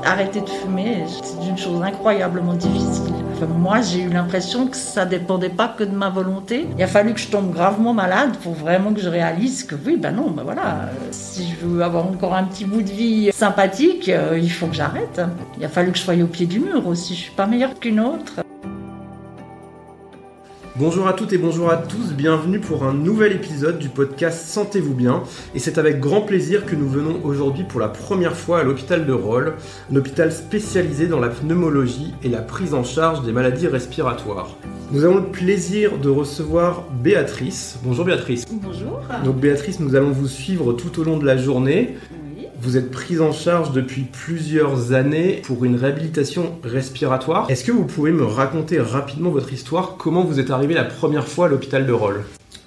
arrêter de fumer, c'est une chose incroyablement difficile. Enfin, moi, j'ai eu l'impression que ça dépendait pas que de ma volonté. Il a fallu que je tombe gravement malade pour vraiment que je réalise que oui, voilà, si je veux avoir encore un petit bout de vie sympathique, il faut que j'arrête. Il a fallu que je sois au pied du mur aussi, je suis pas meilleure qu'une autre. Bonjour à toutes et bonjour à tous, bienvenue pour un nouvel épisode du podcast Sentez-vous bien. Et c'est avec grand plaisir que nous venons aujourd'hui pour la première fois à l'hôpital de Rolle, un hôpital spécialisé dans la pneumologie et la prise en charge des maladies respiratoires. Nous avons le plaisir de recevoir Béatrice. Bonjour Béatrice. Bonjour. Donc Béatrice, nous allons vous suivre tout au long de la journée. Vous êtes prise en charge depuis plusieurs années pour une réhabilitation respiratoire. Est-ce que vous pouvez me raconter rapidement votre histoire? Comment vous êtes arrivée la première fois à l'hôpital de Rolle?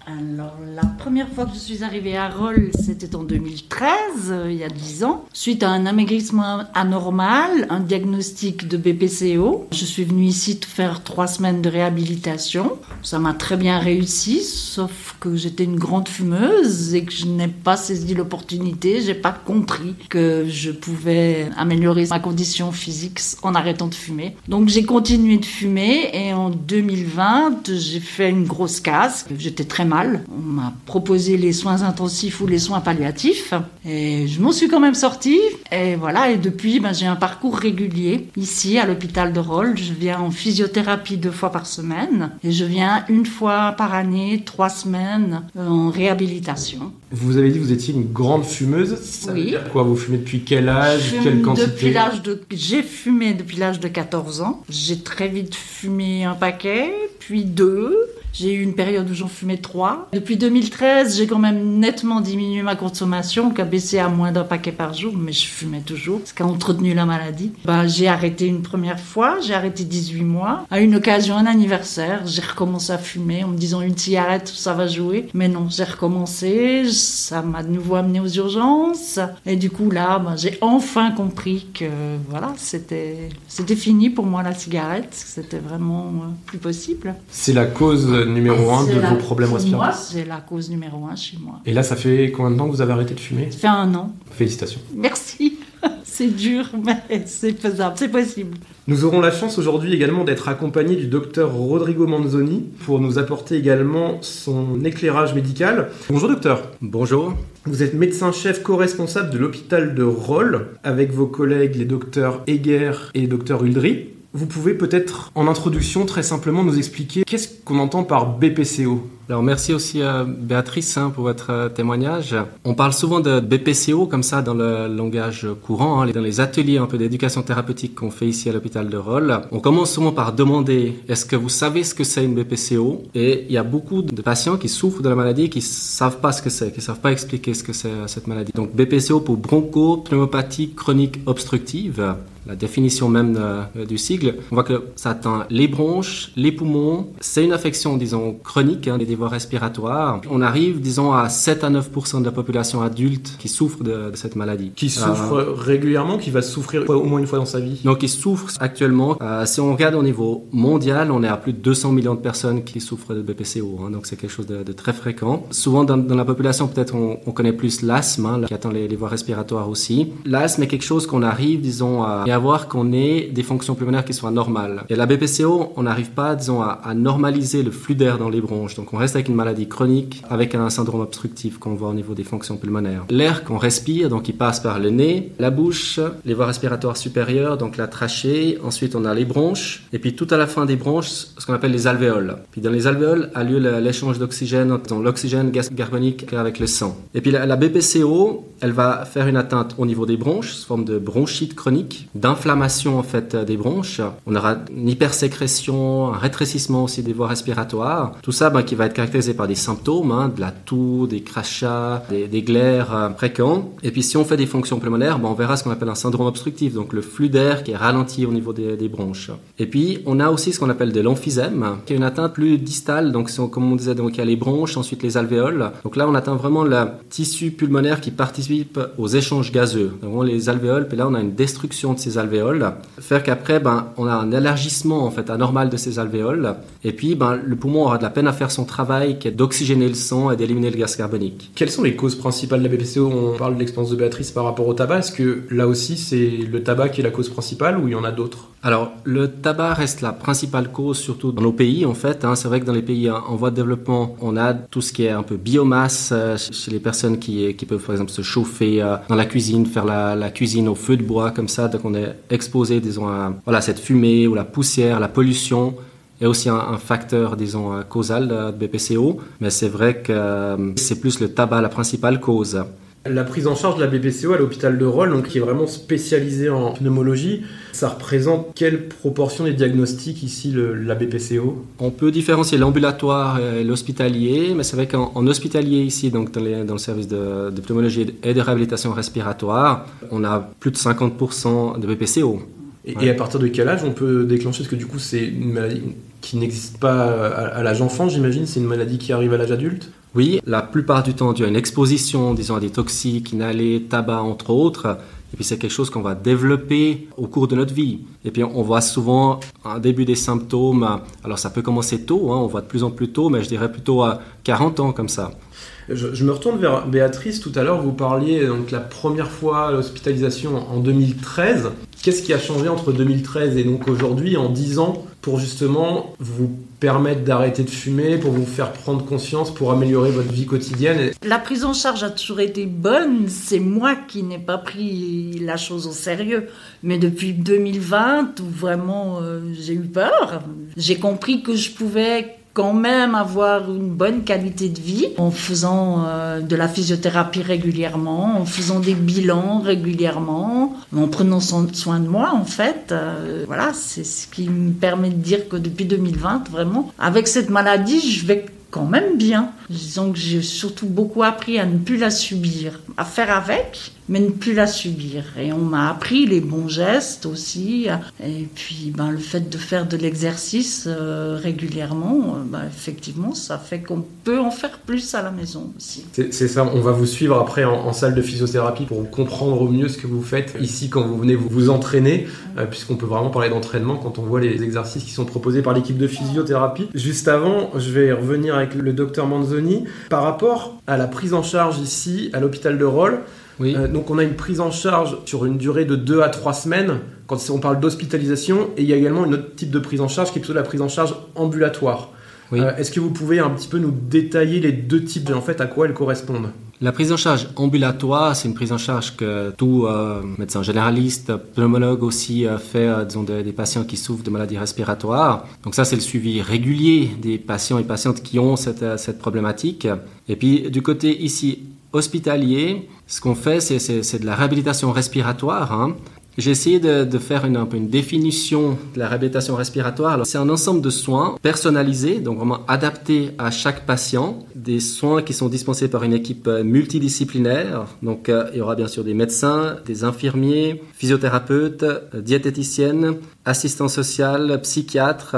Alors, la première fois que je suis arrivée à Rolle, c'était en 2013, il y a 10 ans. Suite à un amaigrissement anormal, un diagnostic de BPCO, je suis venue ici faire 3 semaines de réhabilitation. Ça m'a très bien réussi, sauf que j'étais une grande fumeuse et que je n'ai pas saisi l'opportunité. J'ai pas compris que je pouvais améliorer ma condition physique en arrêtant de fumer. Donc, j'ai continué de fumer et en 2020, j'ai fait une grosse casse. J'étais très mal. On m'a proposé les soins intensifs ou les soins palliatifs et je m'en suis quand même sortie. Et voilà, et depuis, j'ai un parcours régulier ici à l'hôpital de Rolle. Je viens en physiothérapie 2 fois par semaine et je viens 1 fois par année, 3 semaines en réhabilitation. Vous avez dit que vous étiez une grande fumeuse. Ça veut dire quoi? Vous fumez depuis quel âge? Quelle quantité? J'ai fumé depuis l'âge de 14 ans. J'ai très vite fumé un paquet, puis 2. J'ai eu une période où j'en fumais 3. Depuis 2013, j'ai quand même nettement diminué ma consommation, qui a baissé à moins d'1 paquet par jour, mais je fumais toujours, ce qui a entretenu la maladie. J'ai arrêté une première fois, j'ai arrêté 18 mois. À une occasion, un anniversaire, j'ai recommencé à fumer en me disant une cigarette, ça va jouer. Mais non, j'ai recommencé, ça m'a de nouveau amené aux urgences. Et du coup, là, j'ai enfin compris que voilà, c'était fini pour moi la cigarette, c'était vraiment plus possible. C'est la cause numéro 1 de vos problèmes respiratoires? Moi, c'est la cause numéro 1 chez moi. Et là, ça fait combien de temps que vous avez arrêté de fumer? Ça fait 1 an. Félicitations. Merci. C'est dur, mais c'est faisable, c'est possible. Nous aurons la chance aujourd'hui également d'être accompagnés du docteur Rodrigo Manzoni pour nous apporter également son éclairage médical. Bonjour docteur. Bonjour. Vous êtes médecin-chef co-responsable de l'hôpital de Rolle avec vos collègues les docteurs Heger et docteur Uldry. Vous pouvez peut-être, en introduction, très simplement nous expliquer qu'est-ce qu'on entend par BPCO? Alors merci aussi à Béatrice pour votre témoignage. On parle souvent de BPCO comme ça dans le langage courant, dans les ateliers un peu d'éducation thérapeutique qu'on fait ici à l'hôpital de Rolle. On commence souvent par demander est-ce que vous savez ce que c'est une BPCO? Et il y a beaucoup de patients qui souffrent de la maladie qui savent pas ce que c'est, qui savent pas expliquer ce que c'est cette maladie. Donc BPCO pour bronchopneumopathie chronique obstructive. La définition même du sigle, on voit que ça atteint les bronches, les poumons. C'est une affection, disons, chronique des voies respiratoires. On arrive, disons, à 7 à 9% de la population adulte qui souffre de cette maladie. Qui souffre régulièrement, qui va souffrir au moins une fois dans sa vie? Donc, qui souffre actuellement. Si on regarde au niveau mondial, on est à plus de 200 millions de personnes qui souffrent de BPCO. Donc, c'est quelque chose de très fréquent. Souvent, dans la population, peut-être, on connaît plus l'asthme, qui atteint les voies respiratoires aussi. L'asthme est quelque chose qu'on arrive, disons, à avoir qu'on ait des fonctions pulmonaires qui soient normales. Et la BPCO, on n'arrive pas, disons, à normaliser le flux d'air dans les bronches. Donc on reste avec une maladie chronique, avec un syndrome obstructif qu'on voit au niveau des fonctions pulmonaires. L'air qu'on respire, donc il passe par le nez, la bouche, les voies respiratoires supérieures, donc la trachée. Ensuite, on a les bronches. Et puis tout à la fin des bronches, ce qu'on appelle les alvéoles. Puis dans les alvéoles a lieu l'échange d'oxygène, donc l'oxygène gaz carbonique avec le sang. Et puis la BPCO, elle va faire une atteinte au niveau des bronches, sous forme de bronchite chronique, d'inflammation en fait des bronches. On aura une hypersécrétion, un rétrécissement aussi des voies respiratoires. Tout ça qui va être caractérisé par des symptômes, de la toux, des crachats, des glaires fréquents. Et puis si on fait des fonctions pulmonaires, on verra ce qu'on appelle un syndrome obstructif, donc le flux d'air qui est ralenti au niveau des bronches. Et puis on a aussi ce qu'on appelle de l'emphysème, qui est une atteinte plus distale, donc comme on disait, donc il y a les bronches, ensuite les alvéoles. Donc là on atteint vraiment le tissu pulmonaire qui participe aux échanges gazeux. Donc vraiment les alvéoles, puis là on a une destruction de ces alvéoles, faire qu'après on a un élargissement en fait anormal de ces alvéoles, et puis le poumon aura de la peine à faire son travail travail qui est d'oxygéner le sang et d'éliminer le gaz carbonique. Quelles sont les causes principales de la BPCO? On parle de l'expérience de Béatrice par rapport au tabac. Est-ce que là aussi c'est le tabac qui est la cause principale ou il y en a d'autres? Alors, le tabac reste la principale cause, surtout dans nos pays, en fait. C'est vrai que dans les pays en voie de développement, on a tout ce qui est un peu biomasse chez les personnes qui peuvent, par exemple, se chauffer dans la cuisine, faire la cuisine au feu de bois, comme ça. Donc, on est exposé, disons, à cette fumée ou la poussière, la pollution. Il y a aussi un facteur, disons, causal de BPCO. Mais c'est vrai que c'est plus le tabac la principale cause. La prise en charge de la BPCO à l'hôpital de Rolle, donc qui est vraiment spécialisée en pneumologie, ça représente quelle proportion des diagnostics ici, la BPCO? On peut différencier l'ambulatoire et l'hospitalier, mais c'est vrai qu'en hospitalier ici, donc dans le service de pneumologie et de réhabilitation respiratoire, on a plus de 50% de BPCO. Et à partir de quel âge on peut déclencher? Parce que du coup, c'est une maladie qui n'existe pas à l'âge enfant, j'imagine. C'est une maladie qui arrive à l'âge adulte? Oui, la plupart du temps dû à une exposition, disons à des toxiques, inhalés, tabac entre autres. Et puis c'est quelque chose qu'on va développer au cours de notre vie. Et puis on voit souvent un début des symptômes. Alors ça peut commencer tôt, on voit de plus en plus tôt, mais je dirais plutôt à 40 ans comme ça. Je me retourne vers Béatrice. Tout à l'heure, vous parliez donc la première fois l'hospitalisation en 2013. Qu'est-ce qui a changé entre 2013 et donc aujourd'hui, en 10 ans, pour justement vous permettre d'arrêter de fumer, pour vous faire prendre conscience, pour améliorer votre vie quotidienne? La prise en charge a toujours été bonne, c'est moi qui n'ai pas pris la chose au sérieux. Mais depuis 2020, où vraiment j'ai eu peur, j'ai compris que je pouvais quand même avoir une bonne qualité de vie en faisant de la physiothérapie régulièrement, en faisant des bilans régulièrement, en prenant soin de moi en fait. Voilà, c'est ce qui me permet de dire que depuis 2020, vraiment, avec cette maladie, je vais quand même bien. Disons que j'ai surtout beaucoup appris à ne plus la subir, à faire avec, mais ne plus la subir. Et on m'a appris les bons gestes aussi. Et puis le fait de faire de l'exercice régulièrement, effectivement, ça fait qu'on peut en faire plus à la maison aussi. C'est ça, on va vous suivre après en salle de physiothérapie pour comprendre au mieux ce que vous faites ici quand vous venez vous entraîner, puisqu'on peut vraiment parler d'entraînement quand on voit les exercices qui sont proposés par l'équipe de physiothérapie. Juste avant, je vais revenir avec le docteur Manzoni par rapport à la prise en charge ici à l'hôpital de Rolle. Oui. Donc on a une prise en charge sur une durée de 2 à 3 semaines quand on parle d'hospitalisation, et il y a également un autre type de prise en charge qui est plutôt la prise en charge ambulatoire. Oui. Est-ce que vous pouvez un petit peu nous détailler les deux types et en fait à quoi elles correspondent? La prise en charge ambulatoire, c'est une prise en charge que tout médecin généraliste, pneumologue aussi fait disons des patients qui souffrent de maladies respiratoires. Donc ça, c'est le suivi régulier des patients et patientes qui ont cette problématique. Et puis du côté ici hospitalier, ce qu'on fait, c'est de la réhabilitation respiratoire. J'ai essayé de faire un peu une définition de la réhabilitation respiratoire. Alors, c'est un ensemble de soins personnalisés, donc vraiment adaptés à chaque patient. Des soins qui sont dispensés par une équipe multidisciplinaire. Donc, il y aura bien sûr des médecins, des infirmiers, physiothérapeutes, diététiciennes, assistants sociaux, psychiatres.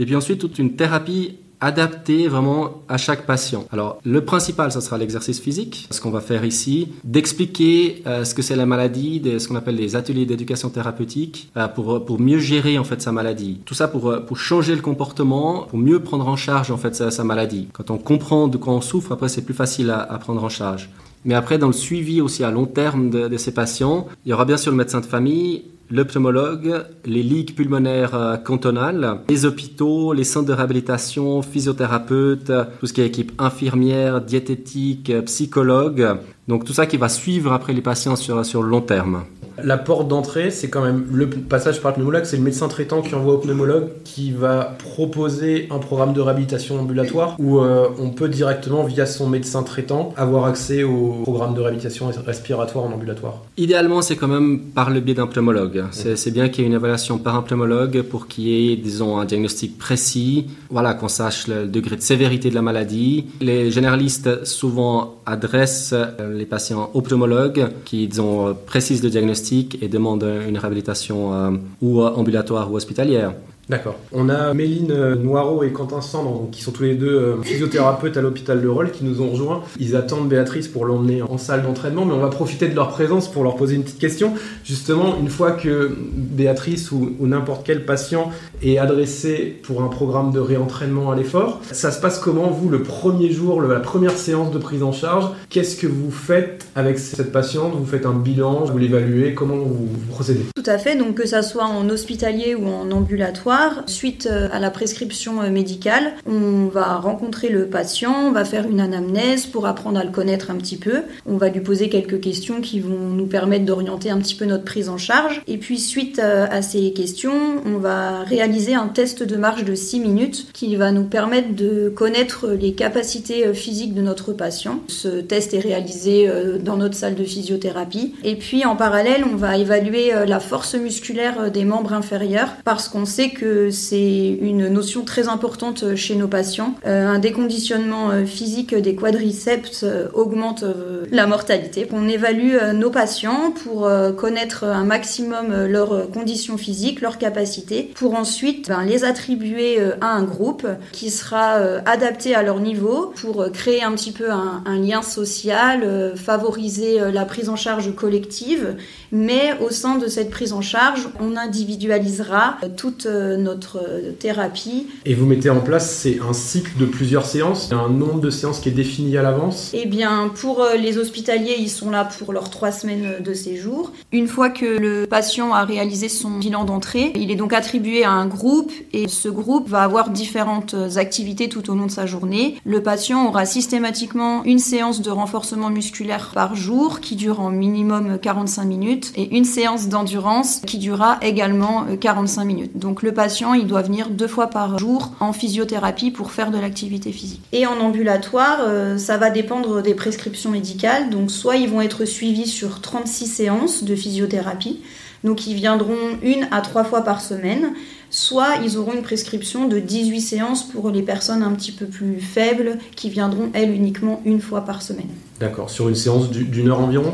Et puis ensuite, toute une thérapie adapté vraiment à chaque patient. Alors, le principal, ce sera l'exercice physique. Ce qu'on va faire ici, d'expliquer ce que c'est la maladie, ce qu'on appelle les ateliers d'éducation thérapeutique, pour mieux gérer en fait sa maladie. Tout ça pour changer le comportement, pour mieux prendre en charge en fait sa maladie. Quand on comprend de quoi on souffre, après c'est plus facile à prendre en charge. Mais après, dans le suivi aussi à long terme de ces patients, il y aura bien sûr le médecin de famille, le pneumologue, les ligues pulmonaires cantonales, les hôpitaux, les centres de réhabilitation, physiothérapeutes, tout ce qui est équipe infirmière, diététique, psychologue. Donc tout ça qui va suivre après les patients sur le long terme. La porte d'entrée, c'est quand même le passage par le pneumologue, c'est le médecin traitant qui envoie au pneumologue qui va proposer un programme de réhabilitation ambulatoire où on peut directement, via son médecin traitant, avoir accès au programme de réhabilitation respiratoire en ambulatoire. Idéalement, c'est quand même par le biais d'un pneumologue. C'est bien qu'il y ait une évaluation par un pneumologue pour qu'il y ait, disons, un diagnostic précis, voilà, qu'on sache le degré de sévérité de la maladie. Les généralistes souvent adressent les patients au pneumologue qui, disons, précisent le diagnostic et demandent une réhabilitation ou ambulatoire ou hospitalière. D'accord. On a Méline Noireau et Quentin Sandre, qui sont tous les deux physiothérapeutes à l'hôpital de Rolle, qui nous ont rejoints. Ils attendent Béatrice pour l'emmener en salle d'entraînement, mais on va profiter de leur présence pour leur poser une petite question. Justement, une fois que Béatrice ou n'importe quel patient est adressé pour un programme de réentraînement à l'effort, ça se passe comment, vous, le premier jour, la première séance de prise en charge? Qu'est-ce que vous faites avec cette patiente? Vous faites un bilan, vous l'évaluez, comment vous procédez? Tout à fait, donc que ça soit en hospitalier ou en ambulatoire, suite à la prescription médicale, on va rencontrer le patient, on va faire une anamnèse pour apprendre à le connaître un petit peu. On va lui poser quelques questions qui vont nous permettre d'orienter un petit peu notre prise en charge. Et puis suite à ces questions, on va réaliser un test de marche de 6 minutes qui va nous permettre de connaître les capacités physiques de notre patient. Ce test est réalisé dans notre salle de physiothérapie. Et puis en parallèle, on va évaluer la force musculaire des membres inférieurs parce qu'on sait que c'est une notion très importante chez nos patients. Un déconditionnement physique des quadriceps augmente la mortalité. On évalue nos patients pour connaître un maximum leurs conditions physiques, leurs capacités, pour ensuite les attribuer à un groupe qui sera adapté à leur niveau pour créer un petit peu un lien social, favoriser la prise en charge collective, mais au sein de cette prise en charge, on individualisera toute notre thérapie. Et vous mettez en place, c'est un cycle de plusieurs séances, il y a un nombre de séances qui est défini à l'avance? Eh bien, pour les hospitaliers, ils sont là pour leurs 3 semaines de séjour. Une fois que le patient a réalisé son bilan d'entrée, il est donc attribué à un groupe et ce groupe va avoir différentes activités tout au long de sa journée. Le patient aura systématiquement une séance de renforcement musculaire par jour qui dure en minimum 45 minutes et une séance d'endurance qui durera également 45 minutes. Donc le patient, il doit venir 2 fois par jour en physiothérapie pour faire de l'activité physique. Et en ambulatoire, ça va dépendre des prescriptions médicales. Donc soit ils vont être suivis sur 36 séances de physiothérapie, donc ils viendront 1 à 3 fois par semaine, soit ils auront une prescription de 18 séances pour les personnes un petit peu plus faibles qui viendront, elles, uniquement 1 fois par semaine. D'accord, sur une séance d'une heure environ?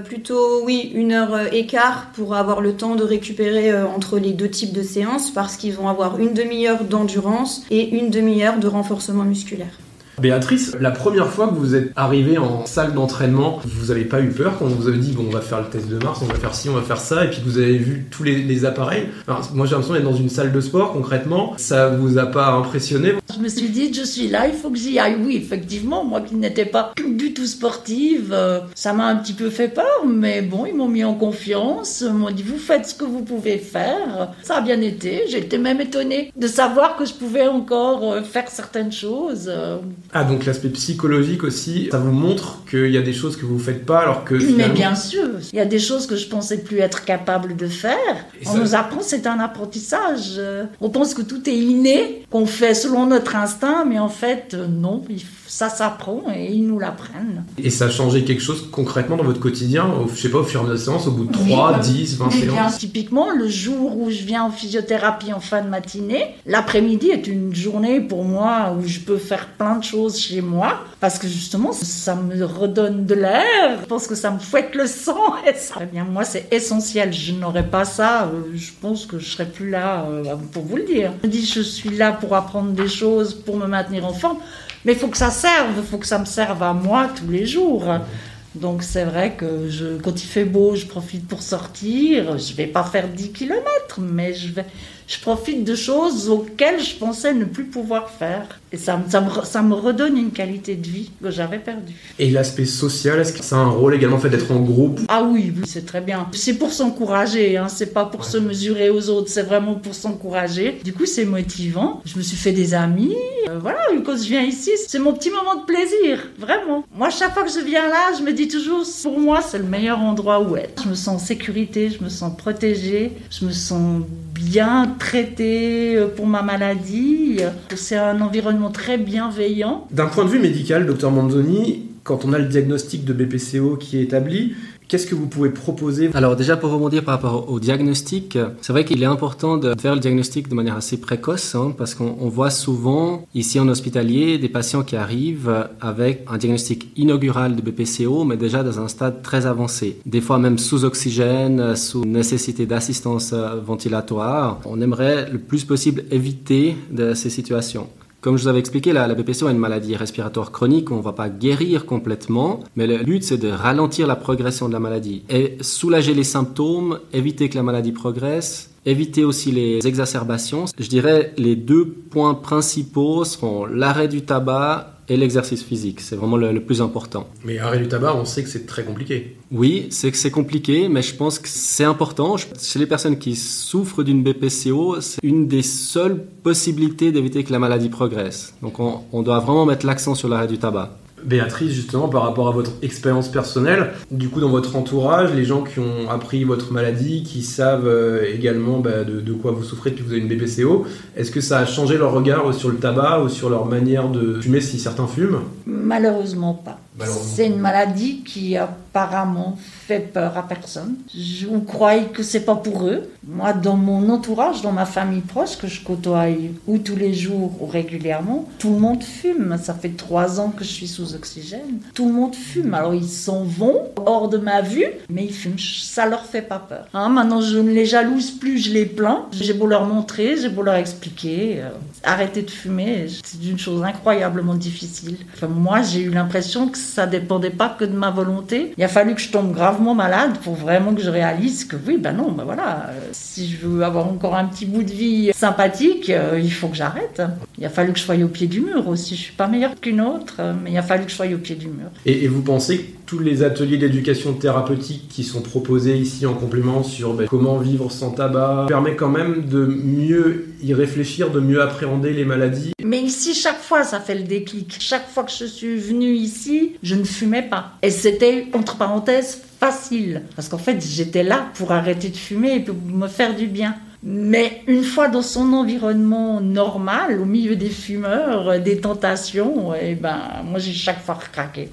Plutôt, oui, 1 heure et quart pour avoir le temps de récupérer entre les 2 types de séances parce qu'ils vont avoir une demi-heure d'endurance et une demi-heure de renforcement musculaire. Béatrice, la première fois que vous êtes arrivée en salle d'entraînement, vous n'avez pas eu peur quand on vous avait dit bon, on va faire le test de Mars, on va faire ci, on va faire ça, et puis vous avez vu tous les appareils? Alors, moi j'ai l'impression d'être dans une salle de sport concrètement, ça vous a pas impressionné? Je me suis dit, je suis là, il faut que j'y aille. Oui, effectivement, moi qui n'étais pas du tout sportive, ça m'a un petit peu fait peur, mais bon, ils m'ont mis en confiance, m'ont dit, vous faites ce que vous pouvez faire. Ça a bien été, j'ai été même étonnée de savoir que je pouvais encore faire certaines choses. Ah, donc l'aspect psychologique aussi, ça vous montre qu'il y a des choses que vous ne faites pas alors que finalement... Mais bien sûr, il y a des choses que je pensais plus être capable de faire. On nous apprend, c'est un apprentissage. On pense que tout est inné, qu'on fait selon notre instinct, mais en fait, non, ça s'apprend et ils nous l'apprennent. Et ça a changé quelque chose concrètement dans votre quotidien, je sais pas, au fur et à mesure des séances, au bout de 3, 10, 20 séances? Bien, typiquement, le jour où je viens en physiothérapie en fin de matinée, l'après-midi est une journée pour moi où je peux faire plein de choses chez moi, parce que justement, ça me redonne de l'air, je pense que ça me fouette le sang, et ça, eh bien, moi, c'est essentiel. Je n'aurais pas ça, je pense que je serais plus là pour vous le dire. Je dis, je suis là pour apprendre des choses, pour me maintenir en forme, mais il faut que ça serve, il faut que ça me serve à moi tous les jours. Donc c'est vrai que quand il fait beau, je profite pour sortir. Je ne vais pas faire 10 km, mais je profite de choses auxquelles je pensais ne plus pouvoir faire. Et ça me redonne une qualité de vie que j'avais perdue. Et l'aspect social, est-ce que ça a un rôle également fait d'être en groupe? Ah oui, c'est très bien. C'est pour s'encourager, hein. C'est pas pour se mesurer aux autres, c'est vraiment pour s'encourager. Du coup, c'est motivant. Je me suis fait des amis. Voilà, quand je viens ici, c'est mon petit moment de plaisir, vraiment. Moi, chaque fois que je viens là, je me dis toujours, pour moi, c'est le meilleur endroit où être. Je me sens en sécurité, je me sens protégée, je me sens bien traitée pour ma maladie. C'est un environnement très bienveillant. D'un point de vue médical, Dr Manzoni, quand on a le diagnostic de BPCO qui est établi, Qu'est-ce que vous pouvez proposer? Alors déjà pour rebondir par rapport au diagnostic, c'est vrai qu'il est important de faire le diagnostic de manière assez précoce parce qu'on voit souvent ici en hospitalier des patients qui arrivent avec un diagnostic inaugural de BPCO mais déjà dans un stade très avancé. Des fois même sous oxygène, sous nécessité d'assistance ventilatoire. On aimerait le plus possible éviter de ces situations. Comme je vous avais expliqué, la BPCO est une maladie respiratoire chronique, on ne va pas guérir complètement, mais le but c'est de ralentir la progression de la maladie et soulager les symptômes, éviter que la maladie progresse, éviter aussi les exacerbations. Je dirais les 2 points principaux seront l'arrêt du tabac et l'exercice physique, c'est vraiment le plus important. Mais arrêt du tabac, on sait que c'est très compliqué. Oui, c'est que c'est compliqué, mais je pense que c'est important. Chez les personnes qui souffrent d'une BPCO, c'est une des seules possibilités d'éviter que la maladie progresse. Donc on doit vraiment mettre l'accent sur l'arrêt du tabac. Béatrice, justement, par rapport à votre expérience personnelle, du coup, dans votre entourage, les gens qui ont appris votre maladie, qui savent également de quoi vous souffrez depuis que vous avez une BPCO, est-ce que ça a changé leur regard sur le tabac ou sur leur manière de fumer si certains fument? Malheureusement pas. C'est une maladie qui apparemment fait peur à personne. Je crois que c'est pas pour eux. Moi, dans mon entourage, dans ma famille proche, que je côtoie ou tous les jours ou régulièrement, tout le monde fume. Ça fait 3 ans que je suis sous oxygène. Tout le monde fume. Alors, ils s'en vont hors de ma vue, mais ils fument. Ça leur fait pas peur. Maintenant, je ne les jalouse plus, je les plains. J'ai beau leur montrer, j'ai beau leur expliquer. Arrêter de fumer, c'est une chose incroyablement difficile. Enfin, moi, j'ai eu l'impression que ça dépendait pas que de ma volonté. Il a fallu que je tombe gravement malade pour vraiment que je réalise que oui, voilà, si je veux avoir encore un petit bout de vie sympathique, il faut que j'arrête. Il a fallu que je sois au pied du mur aussi. Je suis pas meilleure qu'une autre, mais il a fallu que je sois au pied du mur. Et vous pensez que tous les ateliers d'éducation thérapeutique qui sont proposés ici en complément sur comment vivre sans tabac permet quand même de mieux y réfléchir, de mieux appréhender les maladies? Mais ici, chaque fois, ça fait le déclic. Chaque fois que je suis venue ici, je ne fumais pas. Et c'était, entre parenthèses, facile. Parce qu'en fait, j'étais là pour arrêter de fumer et pour me faire du bien. Mais une fois dans son environnement normal, au milieu des fumeurs, des tentations, moi j'ai chaque fois craqué.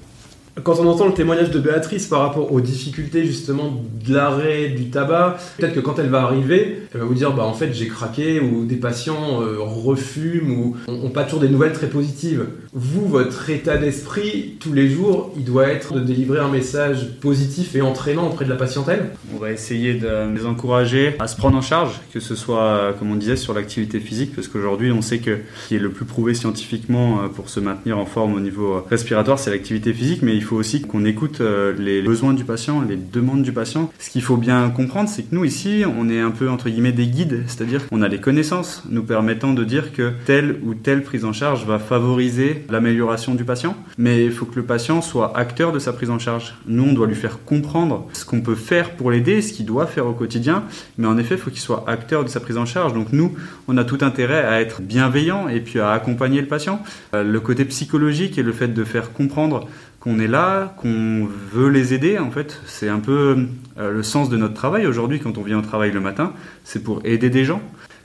Quand on entend le témoignage de Béatrice par rapport aux difficultés justement de l'arrêt du tabac, peut-être que quand elle va arriver, elle va vous dire en fait j'ai craqué, ou des patients refument ou n'ont pas toujours des nouvelles très positives. Vous, votre état d'esprit tous les jours, il doit être de délivrer un message positif et entraînant auprès de la patientèle. On va essayer de les encourager à se prendre en charge, que ce soit, comme on disait, sur l'activité physique, parce qu'aujourd'hui on sait que ce qui est le plus prouvé scientifiquement pour se maintenir en forme au niveau respiratoire, c'est l'activité physique, mais il faut aussi qu'on écoute les besoins du patient, les demandes du patient. Ce qu'il faut bien comprendre, c'est que nous ici, on est un peu entre guillemets des guides, c'est-à-dire qu'on a les connaissances nous permettant de dire que telle ou telle prise en charge va favoriser l'amélioration du patient, mais il faut que le patient soit acteur de sa prise en charge. Nous, on doit lui faire comprendre ce qu'on peut faire pour l'aider, ce qu'il doit faire au quotidien, mais en effet, il faut qu'il soit acteur de sa prise en charge. Donc nous, on a tout intérêt à être bienveillant et puis à accompagner le patient. Le côté psychologique et le fait de faire comprendre qu'on est là, qu'on veut les aider, en fait, c'est un peu le sens de notre travail aujourd'hui. Quand on vient au travail le matin, c'est pour aider des gens.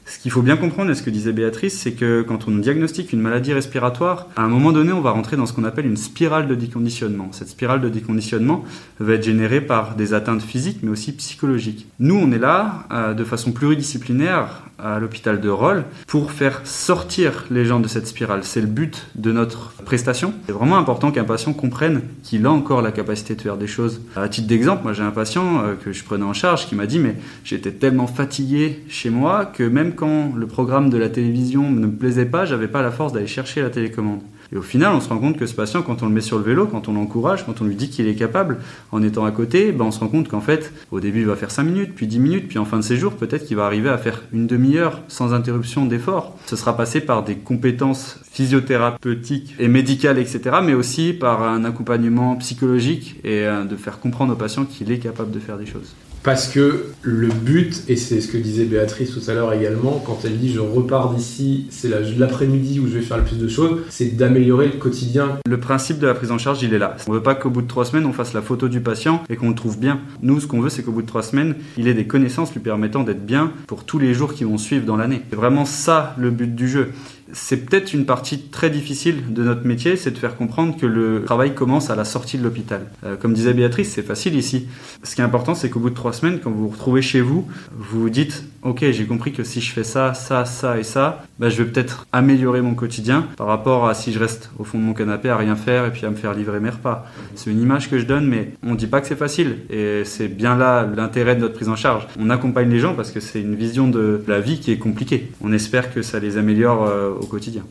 Ce qu'il faut bien comprendre, et ce que disait Béatrice, c'est que quand on diagnostique une maladie respiratoire, à un moment donné, on va rentrer dans ce qu'on appelle une spirale de déconditionnement. Cette spirale de déconditionnement va être générée par des atteintes physiques, mais aussi psychologiques. Nous, on est là, de façon pluridisciplinaire, à l'hôpital de Rolle, pour faire sortir les gens de cette spirale. C'est le but de notre prestation. C'est vraiment important qu'un patient comprenne qu'il a encore la capacité de faire des choses. À titre d'exemple, moi j'ai un patient que je prenais en charge qui m'a dit « mais j'étais tellement fatigué chez moi que même quand le programme de la télévision ne me plaisait pas, j'avais pas la force d'aller chercher la télécommande. » Et au final, on se rend compte que ce patient, quand on le met sur le vélo, quand on l'encourage, quand on lui dit qu'il est capable, en étant à côté, on se rend compte qu'en fait, au début, il va faire 5 minutes, puis 10 minutes, puis en fin de séjour, peut-être qu'il va arriver à faire une demi-heure sans interruption d'effort. Ce sera passé par des compétences physiothérapeutiques et médicales, etc., mais aussi par un accompagnement psychologique et de faire comprendre au patient qu'il est capable de faire des choses. Parce que le but, et c'est ce que disait Béatrice tout à l'heure également, quand elle dit « je repars d'ici, c'est l'après-midi où je vais faire le plus de choses », c'est d'améliorer le quotidien. Le principe de la prise en charge, il est là. On ne veut pas qu'au bout de 3 semaines, on fasse la photo du patient et qu'on le trouve bien. Nous, ce qu'on veut, c'est qu'au bout de 3 semaines, il ait des connaissances lui permettant d'être bien pour tous les jours qui vont suivre dans l'année. C'est vraiment ça le but du jeu. C'est peut-être une partie très difficile de notre métier, c'est de faire comprendre que le travail commence à la sortie de l'hôpital. Comme disait Béatrice, c'est facile ici. Ce qui est important, c'est qu'au bout de 3 semaines, quand vous vous retrouvez chez vous, vous vous dites « Ok, j'ai compris que si je fais ça, ça, ça et ça, je vais peut-être améliorer mon quotidien par rapport à si je reste au fond de mon canapé à rien faire et puis à me faire livrer mes repas. » C'est une image que je donne, mais on ne dit pas que c'est facile. Et c'est bien là l'intérêt de notre prise en charge. On accompagne les gens parce que c'est une vision de la vie qui est compliquée. On espère que ça les améliore au quotidien.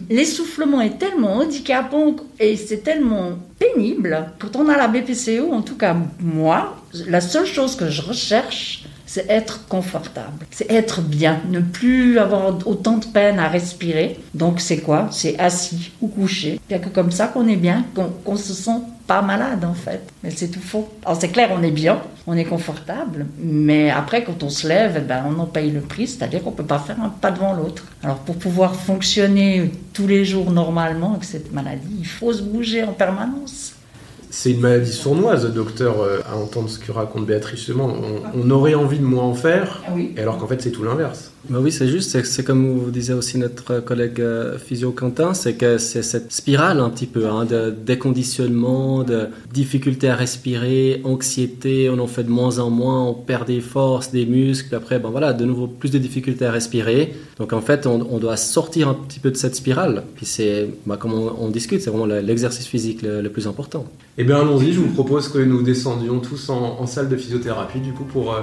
L'essoufflement est tellement handicapant et c'est tellement pénible. Quand on a la BPCO, en tout cas moi, la seule chose que je recherche, c'est être confortable, c'est être bien, ne plus avoir autant de peine à respirer. Donc c'est quoi ? C'est assis ou couché. Il n'y a que comme ça qu'on est bien, qu'on se sent pas malade en fait. Mais c'est tout faux. Alors c'est clair, on est bien, on est confortable, mais après quand on se lève, on en paye le prix, c'est-à-dire qu'on ne peut pas faire un pas devant l'autre. Alors pour pouvoir fonctionner tous les jours normalement avec cette maladie, il faut se bouger en permanence. C'est une maladie sournoise, docteur, à entendre ce que raconte Béatrice. Justement, on aurait envie de moins en faire, oui. Alors qu'en fait c'est tout l'inverse. Oui, c'est juste, c'est comme vous disait aussi notre collègue physio Quentin, c'est que c'est cette spirale un petit peu de déconditionnement, de difficulté à respirer, anxiété, on en fait de moins en moins, on perd des forces, des muscles, puis après, de nouveau plus de difficultés à respirer. Donc en fait, on doit sortir un petit peu de cette spirale. Puis c'est, comme on discute, c'est vraiment l'exercice physique le plus important. Eh bien allons-y, je vous propose que nous descendions tous en salle de physiothérapie du coup pour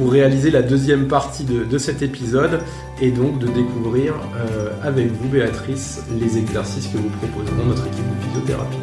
réaliser la deuxième partie de cet épisode et donc de découvrir avec vous Béatrice les exercices que vous proposeront notre équipe de physiothérapie.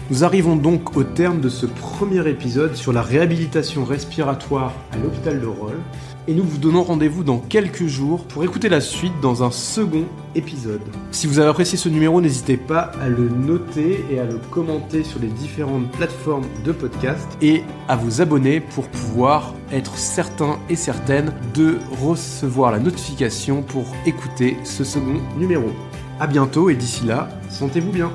Nous arrivons donc au terme de ce premier épisode sur la réhabilitation respiratoire à l'hôpital de Rolle et nous vous donnons rendez-vous dans quelques jours pour écouter la suite dans un second épisode. Si vous avez apprécié ce numéro, n'hésitez pas à le noter et à le commenter sur les différentes plateformes de podcast et à vous abonner pour pouvoir être certain et certaine de recevoir la notification pour écouter ce second numéro. À bientôt et d'ici là, sentez-vous bien.